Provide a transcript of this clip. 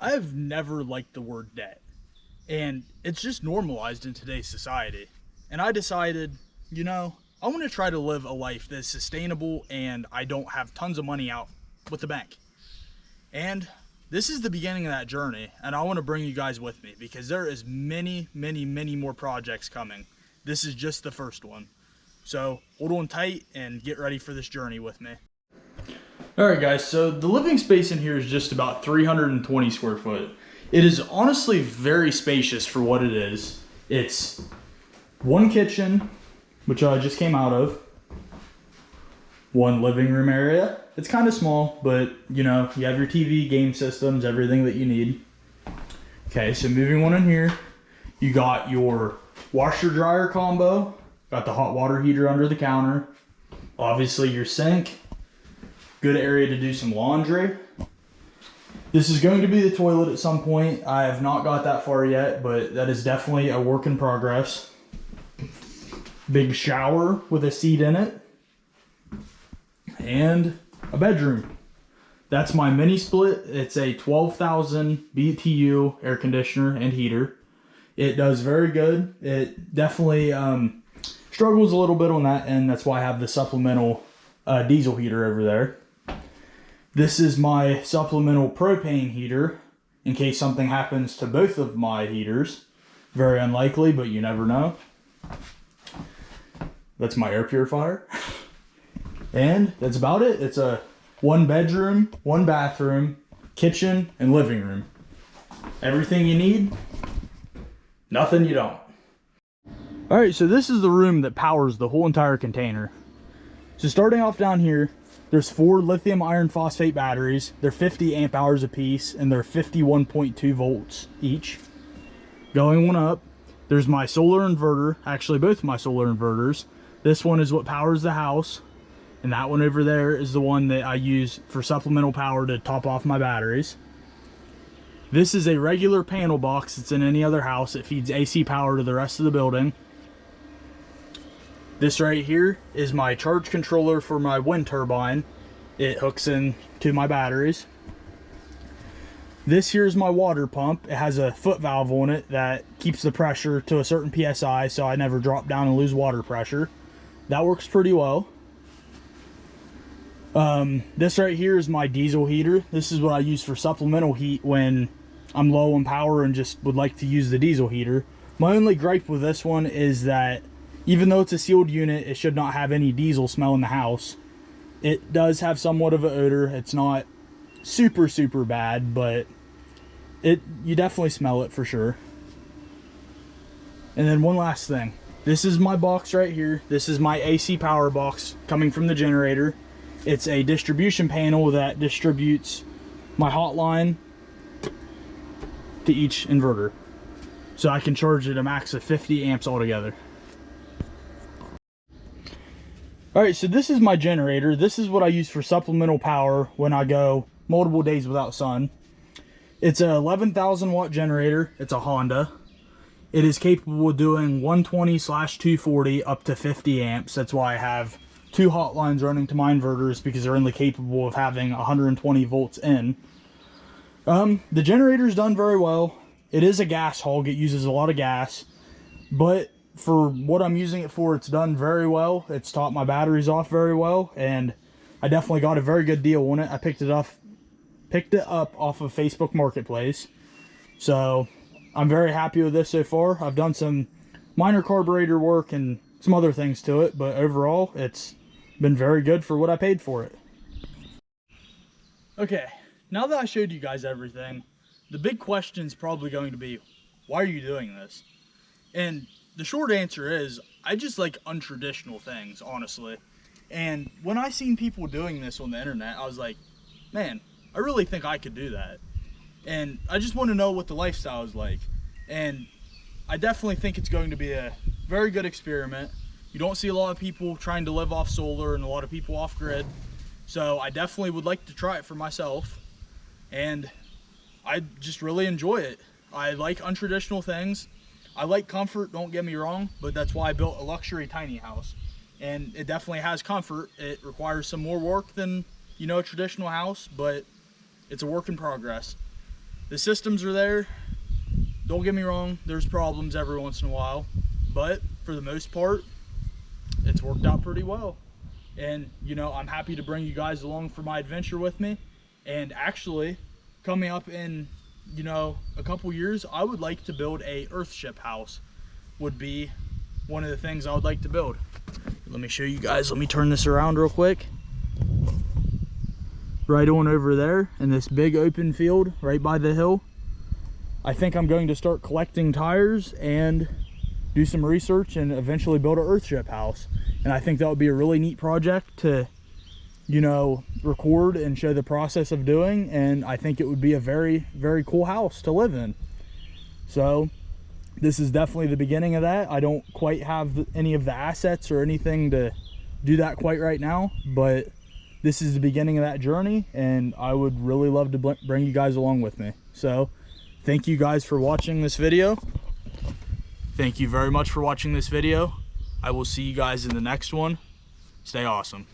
I've never liked the word debt, and it's just normalized in today's society. And I decided, I want to try to live a life that's sustainable and I don't have tons of money out with the bank. And this is the beginning of that journey, and I want to bring you guys with me because there is many more projects coming. This is just the first one. So hold on tight and get ready for this journey with me. All right, guys, so the living space in here is just about 320 square foot. It is honestly very spacious for what it is. It's one kitchen, which I just came out of, one living room area. It's kind of small, but you have your TV, game systems, everything that you need. Okay, so moving on in here, you got your washer dryer combo, got the hot water heater under the counter, obviously your sink, good area to do some laundry. This is going to be the toilet at some point. I have not got that far yet, but that is definitely a work in progress. Big shower with a seat in it. And a bedroom. That's my mini split. It's a 12,000 BTU air conditioner and heater. It does very good. It definitely struggles a little bit on that end. That's why I have the supplemental diesel heater over there. This is my supplemental propane heater in case something happens to both of my heaters. Very unlikely, but you never know. That's my air purifier. And that's about it. It's a one bedroom, one bathroom, kitchen, and living room. Everything you need, nothing you don't. All right, so this is the room that powers the whole entire container. So starting off down here, there's 4 lithium iron phosphate batteries. They're 50 amp hours a piece, and they're 51.2 volts each. Going on up, there's my solar inverter, actually both my solar inverters. This one is what powers the house, and that one over there is the one that I use for supplemental power to top off my batteries. This is a regular panel box that's in any other house. It feeds AC power to the rest of the building. This right here is my charge controller for my wind turbine. It hooks in to my batteries. This here is my water pump. It has a foot valve on it that keeps the pressure to a certain PSI so I never drop down and lose water pressure. That works pretty well. This right here is my diesel heater. This is what I use for supplemental heat when I'm low on power and just would like to use the diesel heater. My only gripe with this one is that even though it's a sealed unit, it should not have any diesel smell in the house. It does have somewhat of an odor. It's not super bad, but you definitely smell it for sure. And then one last thing. This is my box right here. This is my AC power box coming from the generator. It's a distribution panel that distributes my hotline to each inverter. So I can charge it a max of 50 amps altogether. Alright, so this is my generator. This is what I use for supplemental power when I go multiple days without sun. It's an 11,000 watt generator. It's a Honda. It is capable of doing 120/240 up to 50 amps. That's why I have 2 hotlines running to my inverters, because they're only capable of having 120 volts in. The generator's done very well. It is a gas hog. It uses a lot of gas, but for what I'm using it for, it's done very well. It's topped my batteries off very well, and I definitely got a very good deal on it. I picked it up off of Facebook Marketplace, so I'm very happy with this so far. I've done some minor carburetor work and some other things to it, but overall it's been very good for what I paid for it. Okay, now that I showed you guys everything, the big question is probably going to be, why are you doing this? And the short answer is, I just like untraditional things, honestly. And when I seen people doing this on the internet, I was like, man, I really think I could do that. And I just want to know what the lifestyle is like. And I definitely think it's going to be a very good experiment. You don't see a lot of people trying to live off solar and a lot of people off grid. So I definitely would like to try it for myself. And I just really enjoy it. I like untraditional things. I like comfort, don't get me wrong, but that's why I built a luxury tiny house. And it definitely has comfort. It requires some more work than, a traditional house, but it's a work in progress. The systems are there. Don't get me wrong, there's problems every once in a while, but for the most part, it's worked out pretty well. And you know, I'm happy to bring you guys along for my adventure with me. And actually, coming up in, you know, a couple years, I would like to build a Earthship house. Would be one of the things I would like to build. Let me show you guys. Let me turn this around real quick. Right on over there in this big open field right by the hill, I think I'm going to start collecting tires and do some research and eventually build an Earthship house. And I think that would be a really neat project to, you know, record and show the process of doing. And I think it would be a very, very cool house to live in. So this is definitely the beginning of that. I don't quite have any of the assets or anything to do that quite right now, but this is the beginning of that journey, and I would really love to bring you guys along with me. So thank you guys for watching this video. Thank you very much for watching this video. I will see you guys in the next one. Stay awesome.